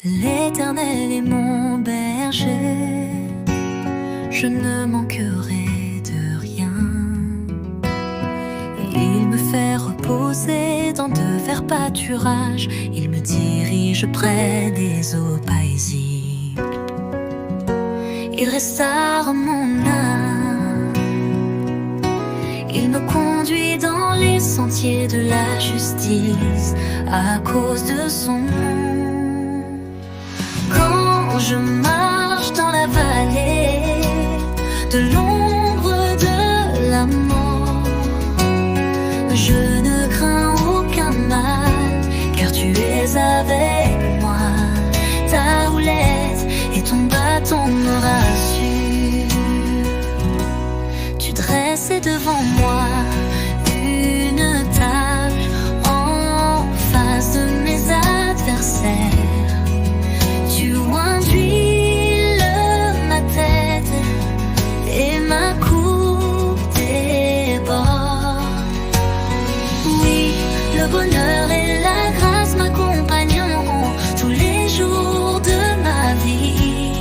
L'Éternel est mon berger, je ne manquerai de rien. Il me fait reposer dans de verts pâturages, il me dirige près des eaux paisibles. Il restaure mon âme, il me conduit dans les sentiers de la justice à cause de son nom. Quand je marche dans la vallée de l'ombre de la mort, je ne crains aucun mal, car tu es avec moi. Ta houlette et ton bâton me rassurent. Tu dresses devant moi une table en face de mes adversaires. Tu induis ma tête et ma coupe déborde. Oui, le bonheur et la grâce m'accompagneront tous les jours de ma vie.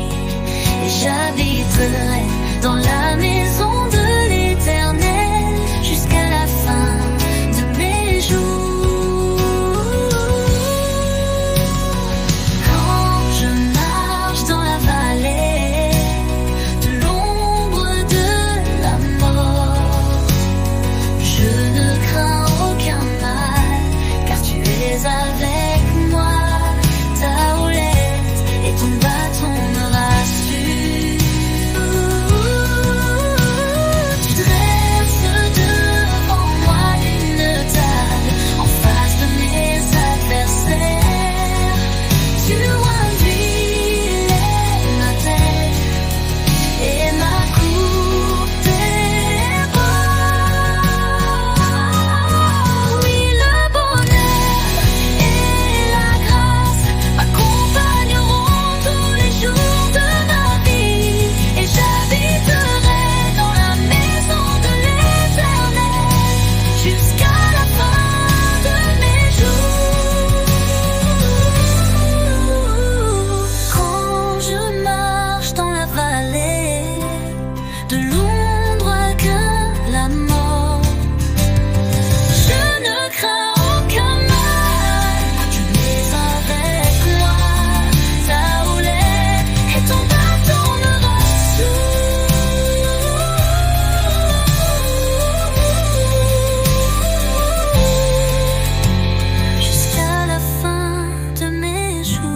Et j'habiterai dans la maison de l'Éternel jusqu'à la fin de mes jours. Quand je marche dans la vallée de l'ombre de la mort, je ne crains aucun mal, car tu es avec moi. Ta houlette et ton bâton me rassurent. Tu dresses devant moi une table en face de mes adversaires. Tu induis ma tête et ma coupe déborde. Oui, le bonheur et la grâce m'accompagneront tous les jours de ma vie. Et j'habiterai dans la maison de l'Éternel jusqu'à la fin de mes jours. Quand je marche dans la vallée de l'ombre que la mort, je ne crains aucun mal, tu es avec moi. Ta houlette et ton bâton me rassurent. Jusqu'à la fin de mes jours.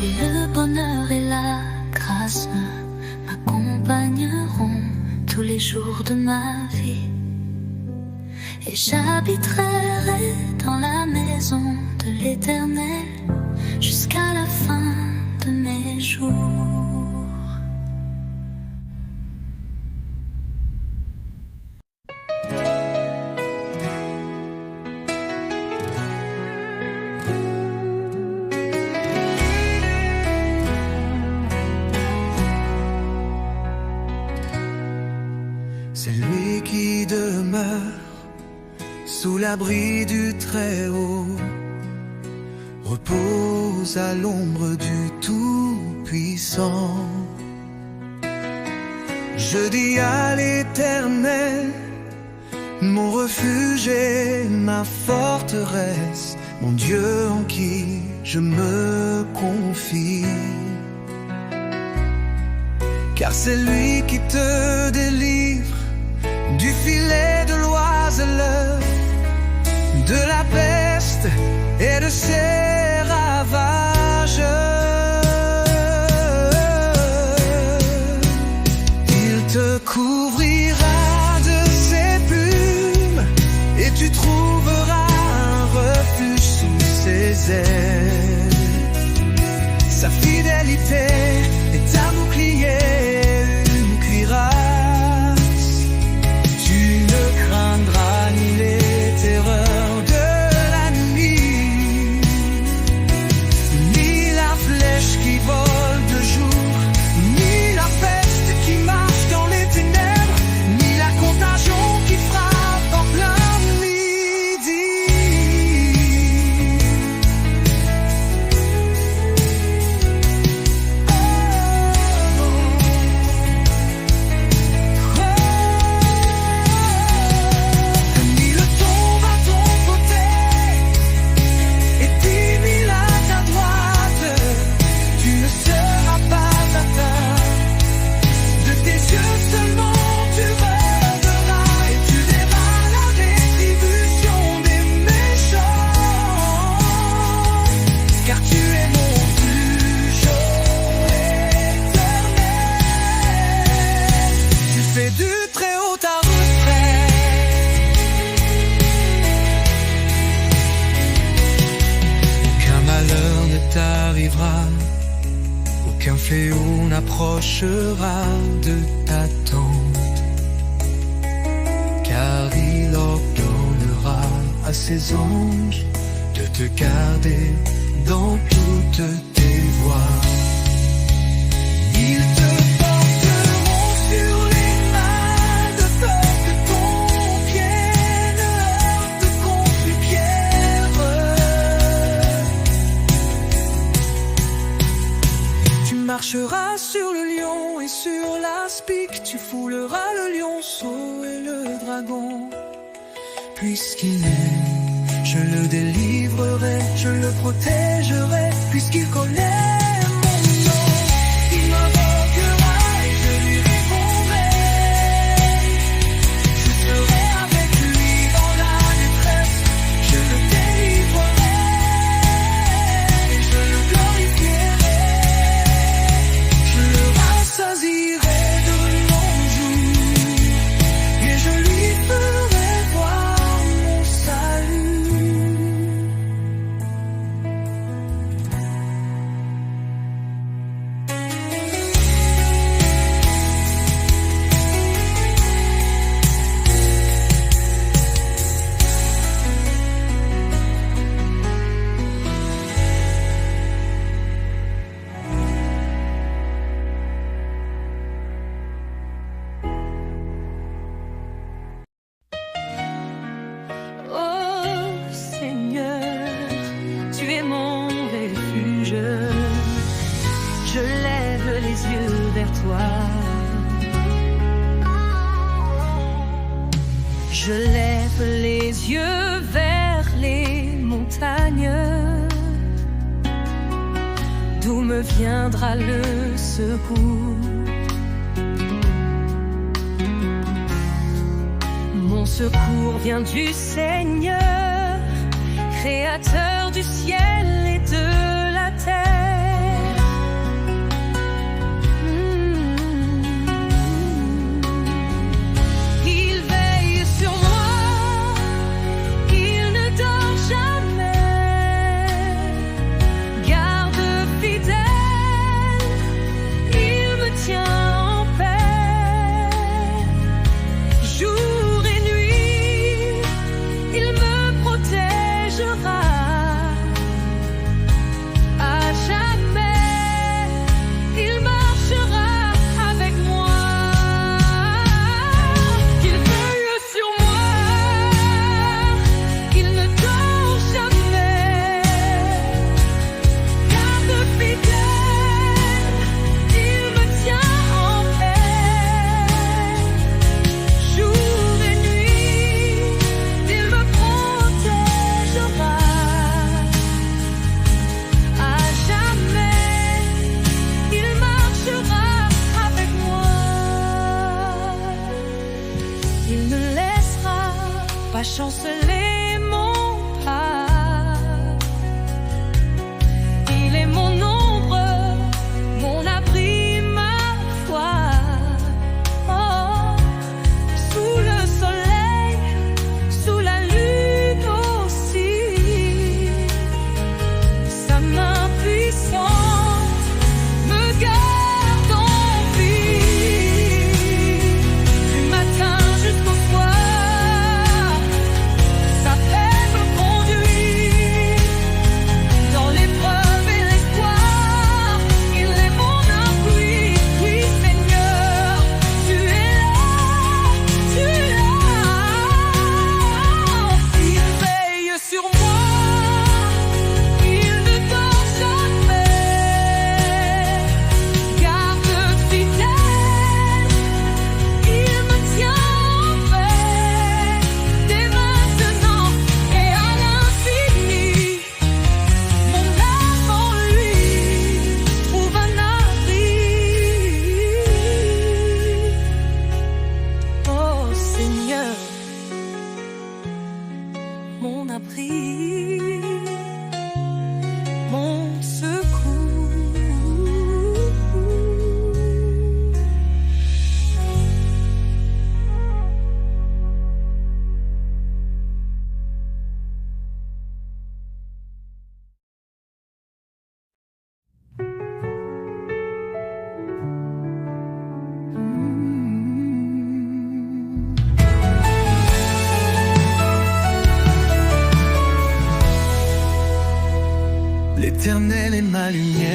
Et le bonheur et la grâce m'accompagneront tous les jours de ma vie. Et j'habiterai dans la maison de l'Éternel jusqu'à la fin de mes jours. C'est lui qui demeure sous l'abri du Très-Haut, repose à l'ombre du Tout-Puissant. Je dis à l'Éternel, mon refuge et ma forteresse, mon Dieu en qui je me confie. Car c'est lui qui te délivre du filet de l'oiseleur, de la peste et de ses ravages. Il te couvrira de ses plumes et tu trouveras un refuge sous ses ailes. Sa fidélité est un bouclier, une cuirasse. Tu ne craindras ni les terreurs de la nuit, ni la flèche qui vole qu'un fléau n'approchera de ta tente, car il ordonnera à ses anges de te garder dans toutes tes voies. Ils te porteront sur les mains de peur que ton pied ne heurte contre une pierre. Tu marcheras sur le lion et sur l'aspic, tu fouleras le lionceau et le dragon. Puisqu'il est, je le délivrerai, je le protégerai, puisqu'il connaît mon nom. Il m'invoquera et je lui répondrai. Je serai avec lui dans la détresse, je le délivrerai et je le glorifierai. Je le rassasierai de longs jours et je lui ferai voir mon salut. Oh Seigneur, tu es mon refuge. Je lève les yeux vers toi. Je lève les yeux vers les montagnes. D'où me viendra le secours? Mon secours vient du Seigneur, créateur du ciel et de la terre. Il veille sur moi, il ne dort jamais. Garde fidèle, il me tient en paix. Jour et nuit, il me protégera.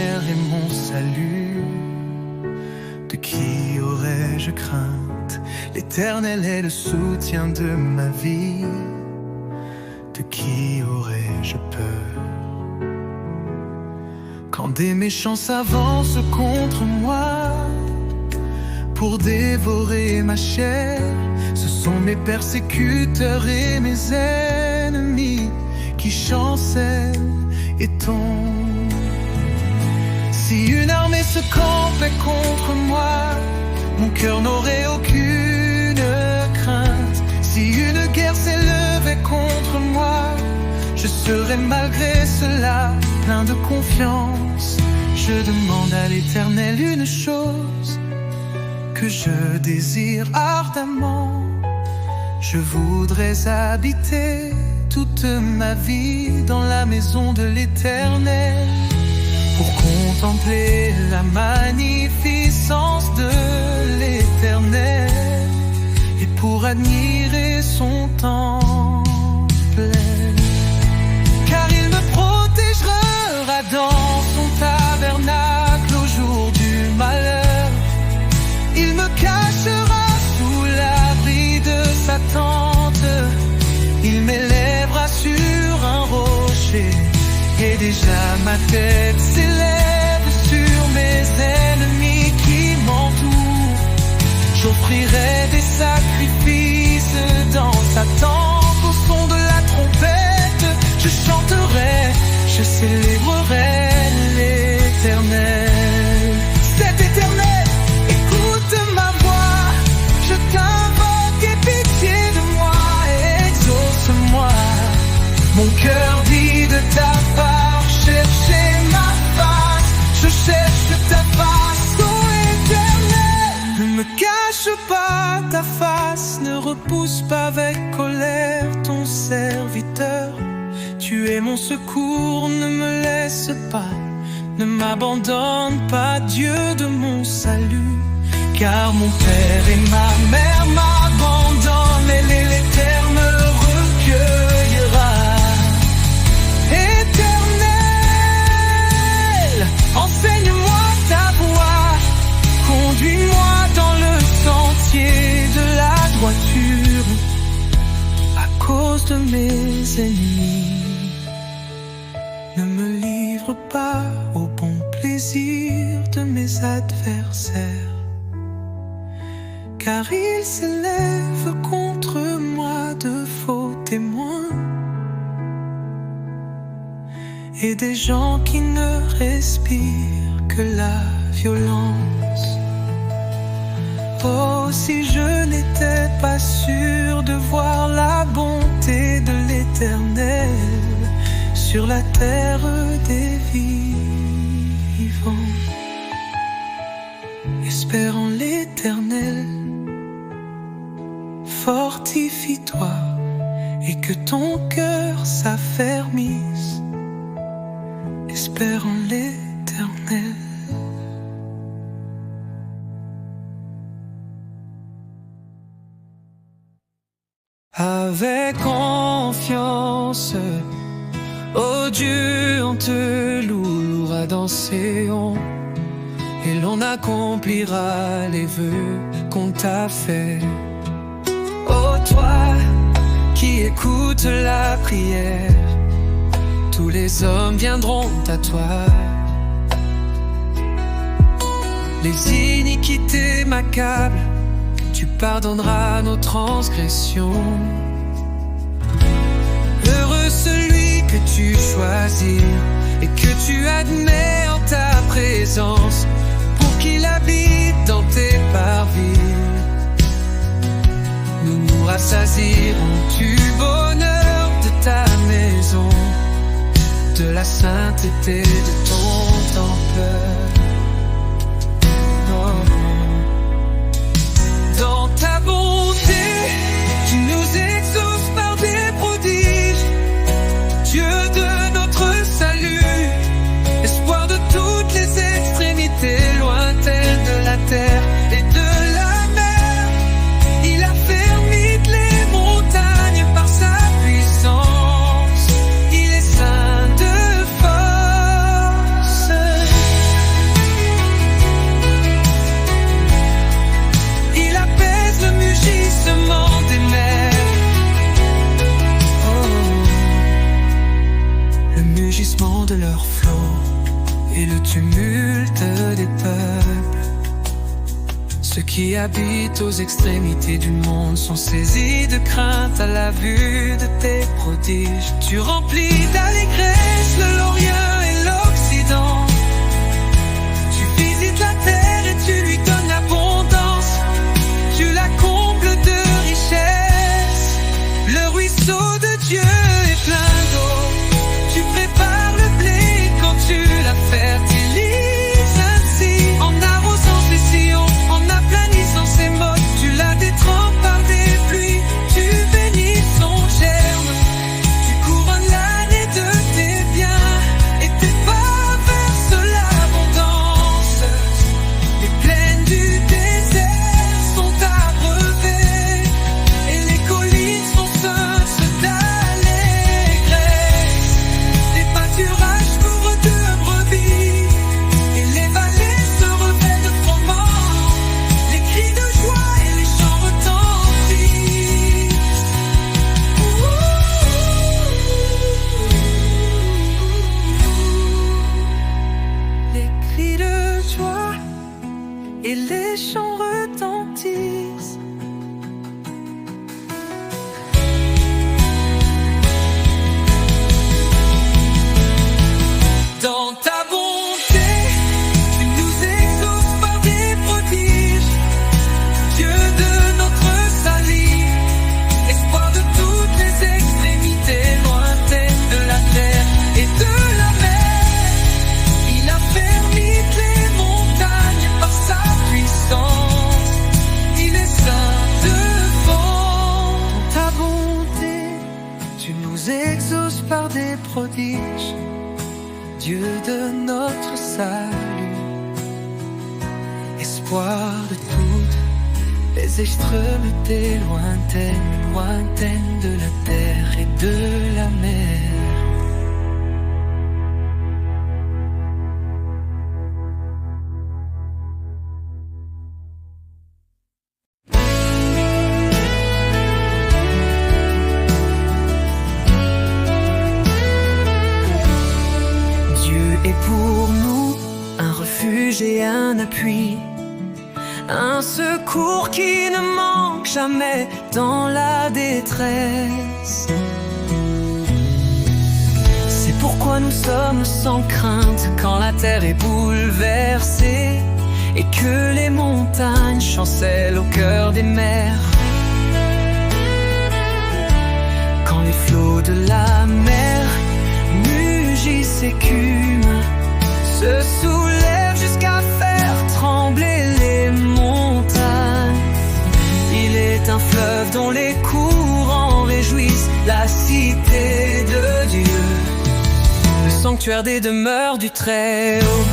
lumière et mon salut. De qui aurais-je crainte? L'Éternel est le soutien de ma vie. De qui aurais-je peur? Quand des méchants s'avancent contre moi pour dévorer ma chair, ce sont mes persécuteurs et mes ennemis qui chancellent et tombent. Si une armée se campait contre moi, mon cœur n'aurait aucune crainte. Si une guerre s'élevait contre moi, je serais malgré cela plein de confiance. Je demande à l'Éternel une chose que je désire ardemment. Je voudrais habiter toute ma vie dans la maison de l'Éternel, pour contempler la magnificence de l'Éternel et pour admirer son temple. Car il me protégera dans son tabernacle au jour du malheur. Il me cachera sous l'abri de sa tente. Il m'élèvera sur un rocher. Et déjà ma tête s'élève sur mes ennemis qui m'entourent. J'offrirai des sacrifices dans sa tente au son de la trompette. Je chanterai, je célébrerai l'Éternel. Cet Éternel, écoute ma voix. Je t'invoque, aie pitié de moi, exauce-moi. Mon cœur dit de ta part, cherchez ma face. Je cherche ta face, ô Éternel. Ne me cache pas ta face, ne repousse pas avec colère ton serviteur. Tu es mon secours, ne me laisse pas. Ne m'abandonne pas, Dieu de mon salut. Car mon père et ma mère m'abandonnent, et l'Éternel me recueillera. Éternel, enseigne-moi ta voie, conduis-moi dans le sentier de la droiture, à cause de mes ennemis. Ne me livre pas au bon plaisir de mes adversaires, car ils s'élèvent contre moi de faux témoins et des gens qui ne respirent que la violence. Oh, si je n'étais pas sûr de voir la bonté de l'Éternel sur la terre des vivants. Espère en l'Éternel, fortifie-toi et que ton cœur s'affermisse. Espère en l'Éternel. Avec confiance, ô Dieu, on te louera dans Sion, et l'on accomplira les vœux qu'on t'a fait. Ô toi qui écoutes la prière, tous les hommes viendront à toi. Les iniquités m'accablent, tu pardonneras nos transgressions. Heureux celui que tu choisis et que tu admets en ta présence, pour qu'il habite dans tes parvis. Nous nous rassasierons du bonheur de ta maison, de la sainteté de ton temple. Dans ta bonté, tu nous exauces par des prodiges. Dieu de notre salut, espoir de toutes les extrémités lointaines de la terre et de la mer. Il a fermé les montagnes par sa puissance. Il est saint de force. culte des peuples. Ceux qui habitent aux extrémités du monde sont saisis de crainte à la vue de tes prodiges. Tu remplis d'allégresse le Lorient et l'Occident. Tu visites la terre et tu lui donnes l'abondance. Tu la combles de richesses. Le ruisseau de Dieu est plein d'eau. Tu prépares le blé quand tu la fertilises ainsi. En arrosant ses sillons, en aplanissant ses mottes, tu la détrempes par des pluies. Tu bénis son germe. Tu couronnes l'année de tes biens et tes pas versent l'abondance. Les plaines du désert sont abreuvées et les collines sont sources d'allégresse. Les pâturages couvrent de brebis et les vallées se revêtent de froment. Les cris de joie et les chants retentissent. Les cris de joie et les chants retentissent. Dans ta bonté, tu nous exauces par des prodiges. Dieu de notre salut, espoir de toutes les extrémités lointaines de la terre et de la mer. Il a fermé les montagnes par sa puissance. Il est saint devant. Dans ta bonté, tu nous exauces par des prodiges. Dieu de notre salut, espoir de toutes les extrémités lointaines de la terre et de la mer. Dieu est pour nous un refuge et un appui, un secours qui ne manque jamais dans la détresse. C'est pourquoi nous sommes sans crainte quand la terre est bouleversée et que les montagnes chancellent au cœur des mers. Quand les flots de la mer mugissent, écument, se soulèvent jusqu'à faire trembler les montagnes. Il est un fleuve dont les courants réjouissent la cité de Dieu, le sanctuaire des demeures du Très-Haut.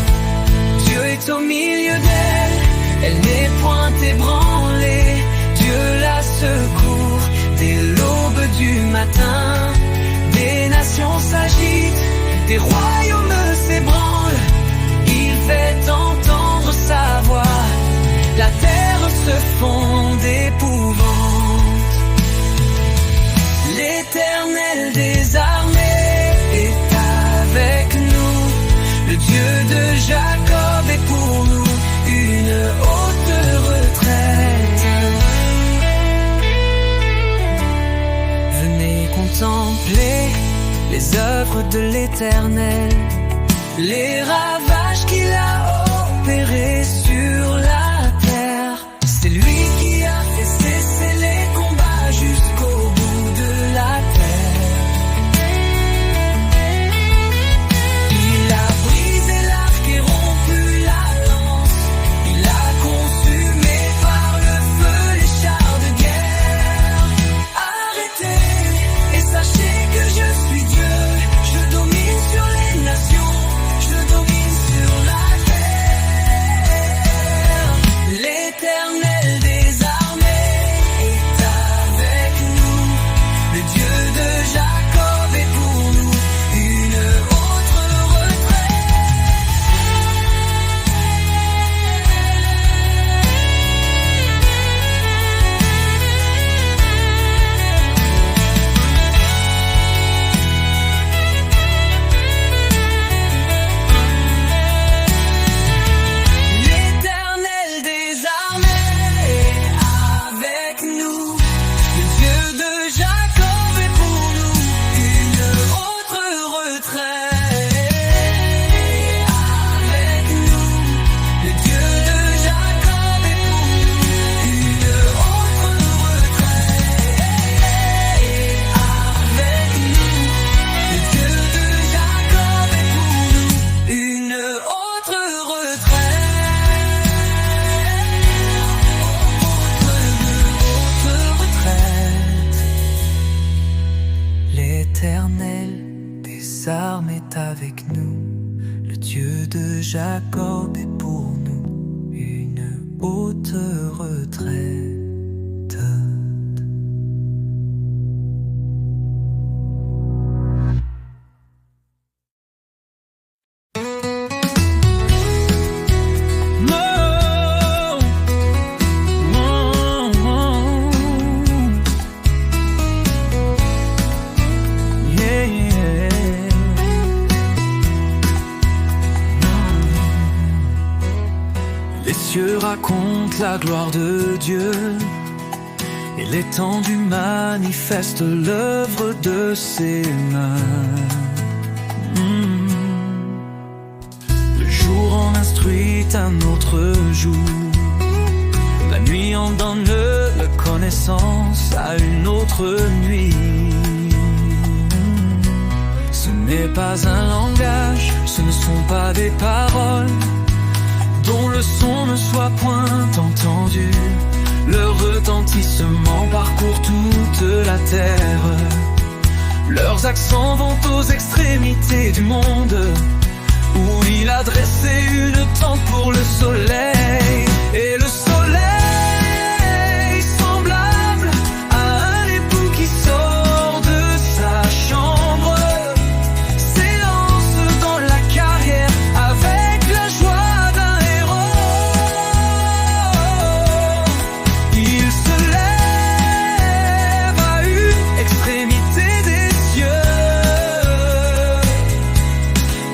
Dieu est au milieu d'elle, elle n'est point ébranlée. Dieu la secourt dès l'aube du matin. Des nations s'agitent, des royaumes s'ébranlent. Il fait entendre sa voix, la terre se fond d'épouvante. L'Éternel des armées est avec nous. Le Dieu de Jacob est pour nous une haute retraite. Venez contempler les œuvres de l'Éternel, les ravages qu'il a opérés sur la terre. C'est lui qui a fait cesser les combats jusqu'au bout de la terre. Il a brisé l'arc et rompu la lance. Il a consumé par le feu les chars de guerre. Arrêtez et sachez que je suis Dieu. Je domine sur les nations, je domine sur la terre. Jacob est pour nous une haute retraite. Les cieux racontent la gloire de Dieu, et l'étendue manifeste l'œuvre de ses mains. Le jour en instruit un autre jour, la nuit en donne la connaissance à une autre nuit. Ce n'est pas un langage, ce ne sont pas des paroles dont le son ne soit point entendu. Leur retentissement parcourt toute la terre. Leurs accents vont aux extrémités du monde, où il a dressé une tente pour le soleil. Et le soleil, semblable à un époux qui sort de sa chambre, s'élance dans la carrière avec la joie d'un héros. Il se lève à une extrémité des cieux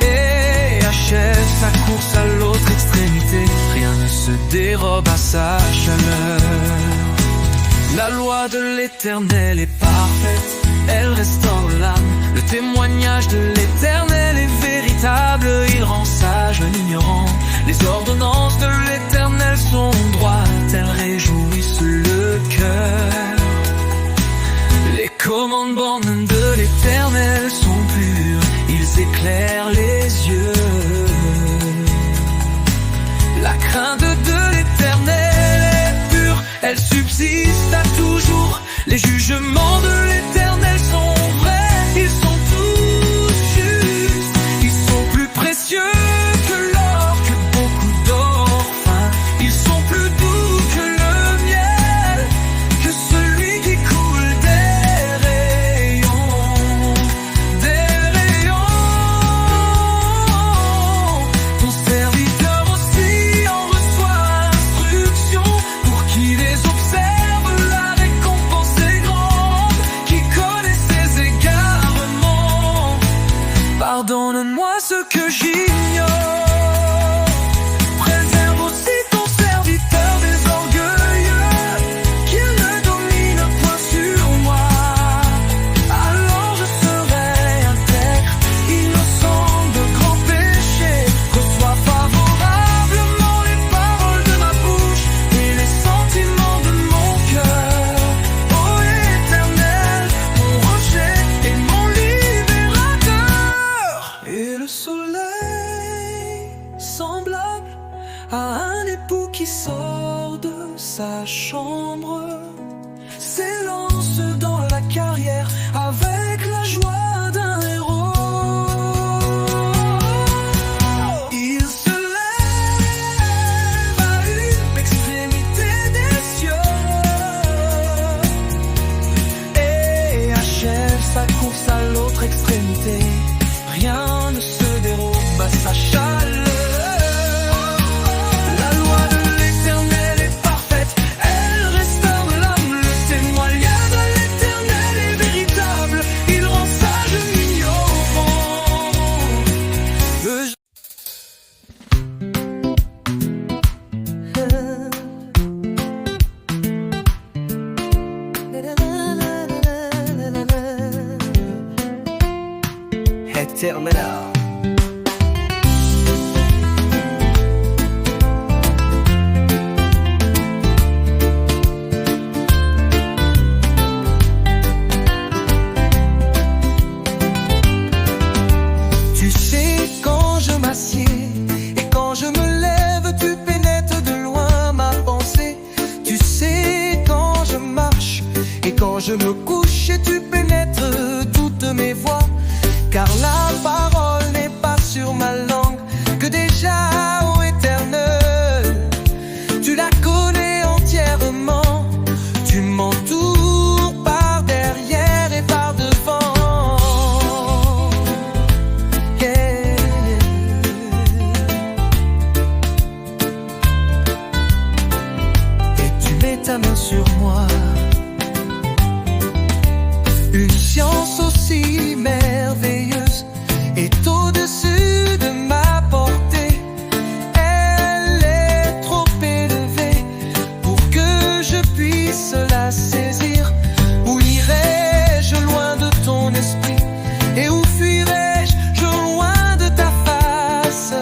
et achève sa course à l'autre extrémité. Rien ne se dérobe à sa chaleur. La loi de l'Éternel est parfaite, elle restaure l'âme. Le témoignage de l'Éternel est véritable, il rend sage l'ignorant. Les ordonnances de l'Éternel sont droites, elles réjouissent le cœur. Les commandements de l'Éternel sont purs, ils éclairent les yeux. La crainte de l'Éternel est pure, elle subsiste à toujours. Les jugements de l'Éternel sont vrais, ils sont tous justes. Ils sont plus précieux que l'or, que beaucoup d'or fin. Ils sont plus doux que le miel, que celui qui coule des rayons, des rayons. Ton serviteur aussi en reçoit instruction, pour qu'il les observe, la récompense est grande. Qui connaît ses égarements, pardonne-moi ce que j'ignore. Préserve aussi ton serviteur des orgueilleux, qu'il ne domine point sur moi. Alors je serai intègre, innocent de grands péchés. Reçois favorablement les paroles de ma bouche et les sentiments de mon cœur. Ô Éternel, mon rocher et mon libérateur. Et le soleil, semblable à un époux qui sort de sa chambre, s'élance dans la carrière avec la joie d'un héros. Il se lève à une extrémité des cieux et achève sa course à l'autre extrémité. Rien ne se dérobe à sa chaleur. La loi de l'Éternel est parfaite, elle restaure l'âme. Le témoignage de l'Éternel est véritable, il rend sage l'ignorant. Éternel. Tu sais quand je m'assieds et quand je me lève, tu pénètres de loin ma pensée. Tu sais quand je marche et quand je me couche, et tu pénètres toutes mes voies. Car la parole n'est pas sur ma langue, que déjà main sur moi. Une science aussi merveilleuse est au-dessus de ma portée. Elle est trop élevée pour que je puisse la saisir. Où irai-je loin de ton esprit? Et où fuirai-je loin de ta face?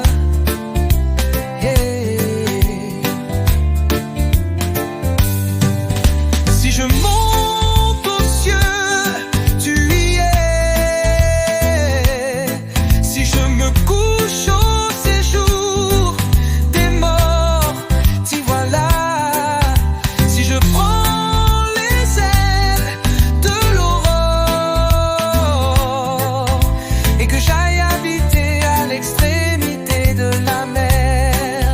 Si je monte aux cieux, tu y es. Si je me couche au séjour des morts, t'y voilà. Si je prends les ailes de l'aurore et que j'aille habiter à l'extrémité de la mer.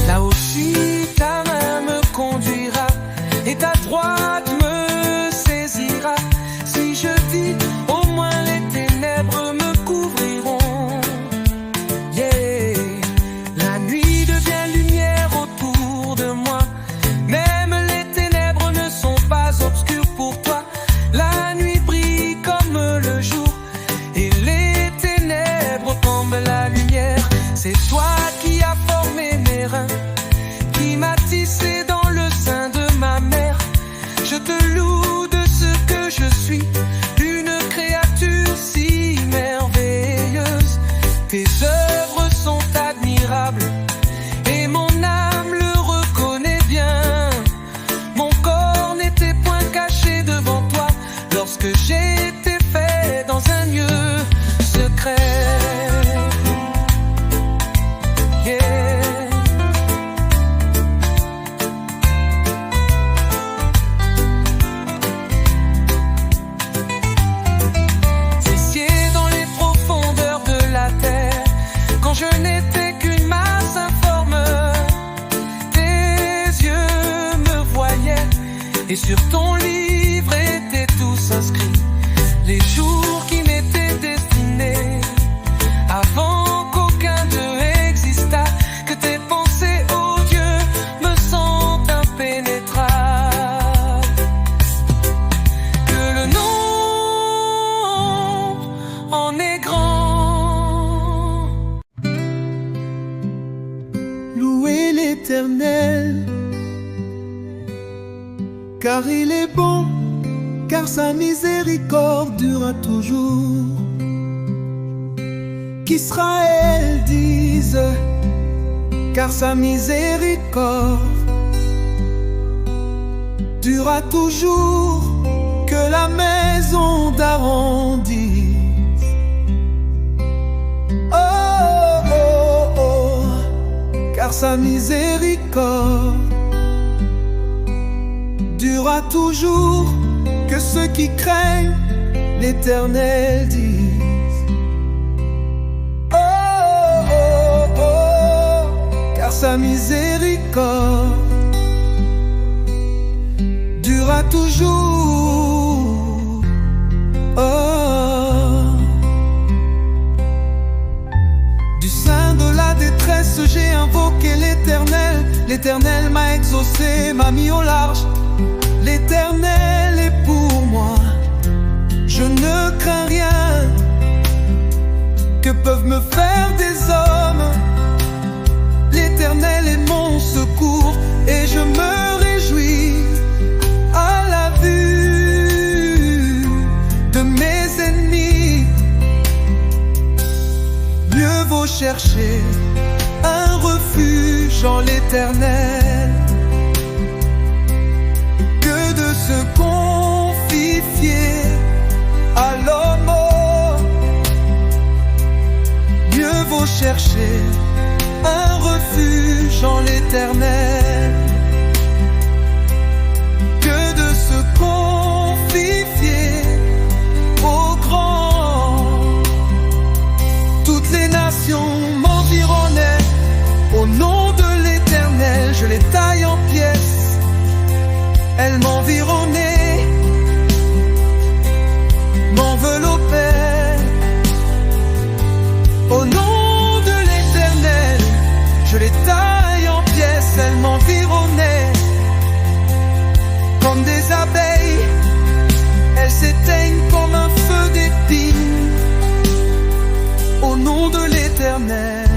Là aussi ta main me conduira et ta droite me saisira. Si je dis, au moins les ténèbres me couvriront. Yeah. La nuit devient lumière autour de moi. Même les ténèbres ne sont pas obscures pour toi. La nuit brille comme le jour et les ténèbres comme la lumière. C'est toi qui as formé mes reins, qui m'a tissé dans le sein de ma mère. Je te loue de ce que je suis, une créature si merveilleuse. Tes œuvres sont admirables et mon âme le reconnaît bien. Mon corps n'était point caché devant toi lorsque j'ai été fait dans un lieu secret. Yeah. S'essied dans les profondeurs de la terre, quand je n'étais qu'une masse informe, tes yeux me voyaient et sur ton livre étaient tous inscrits les jours qui m'étaient destinés avant qu'aucun d'eux existât. Que tes pensées, ô Dieu, me sont impénétrables. Que le nombre en est grand. Louez l'Éternel, car il est bon, car sa miséricorde durera toujours. Qu'Israël dise, car sa miséricorde durera toujours. Que la maison d'Aaron dise, oh, oh, oh, car sa miséricorde durera toujours. Que ceux qui craignent l'Éternel disent, oh, oh, oh, car sa miséricorde durera toujours. Oh. Du sein de la détresse, j'ai invoqué l'Éternel. L'Éternel m'a exaucé, m'a mis au large. L'Éternel est pour moi, je ne crains rien. Que peuvent me faire des hommes? L'Éternel est mon secours et je me réjouis à la vue de mes ennemis. Mieux vaut chercher un refuge en l'Éternel que de se confier à l'homme. Mieux vaut chercher un refuge en l'Éternel que de se confier au grand. Toutes les nations m'environnaient, au nom de l'Éternel je les taille en pièces. Elle m'environnait, m'enveloppait. Au nom de l'Éternel, je les taille en pièces. Elle m'environnait comme des abeilles. Elles s'éteignent comme un feu d'épines. Au nom de l'Éternel,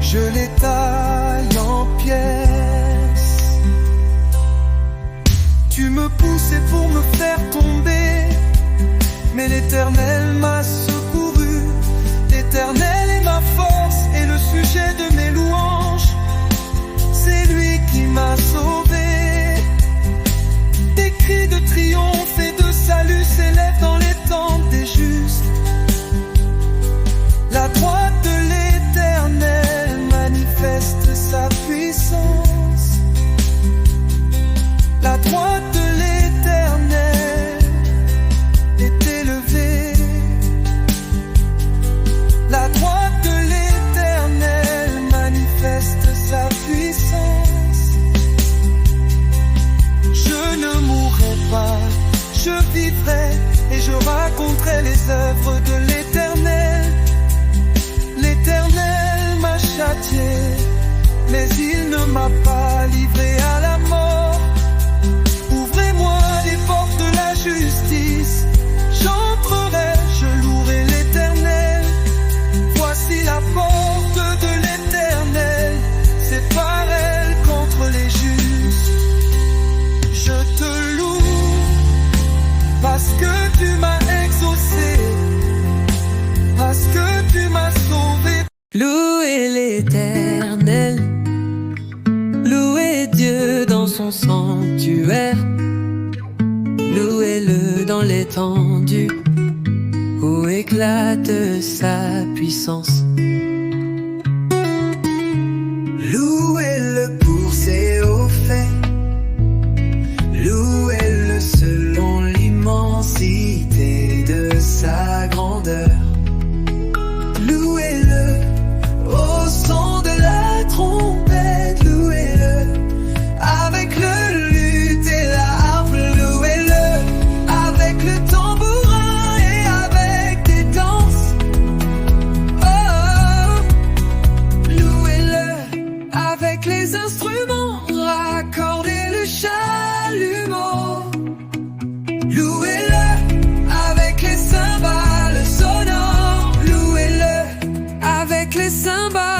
je les taille en pièces. Tu me poussais pour me faire tomber, mais l'Éternel m'a secouru. L'Éternel est ma force et le sujet de mes louanges. C'est lui qui m'a sauvé. Des cris de triomphe et de salut s'élèvent dans les tentes des justes. La droite de l'Éternel manifeste sa puissance. La droite de l'Éternel est élevée. La droite de l'Éternel manifeste sa puissance. Je ne mourrai pas, je vivrai et je raconterai les œuvres de l'Éternel. L'Éternel m'a châtié, mais il ne m'a pas livré à la mort. Ouvrez-moi les portes de la justice, j'entrerai, je louerai l'Éternel. Voici la porte de l'Éternel, c'est par elle contre les justes. Je te loue, parce que tu m'as exaucé, parce que tu m'as sauvé. Louez l'Éternel, louez Dieu dans son sanctuaire, louez-le dans l'étendue où éclate sa puissance. Louez-le pour ses hauts faits, louez-le selon l'immensité de sa grandeur. Louez-le au son de la trompette, louez-le avec le luth et la harpe, louez-le avec le tambourin et avec des danses. Oh, louez-le avec les instruments, raccordez le chalumeau. Louez-le avec les cymbales sonores, louez-le avec les cymbales.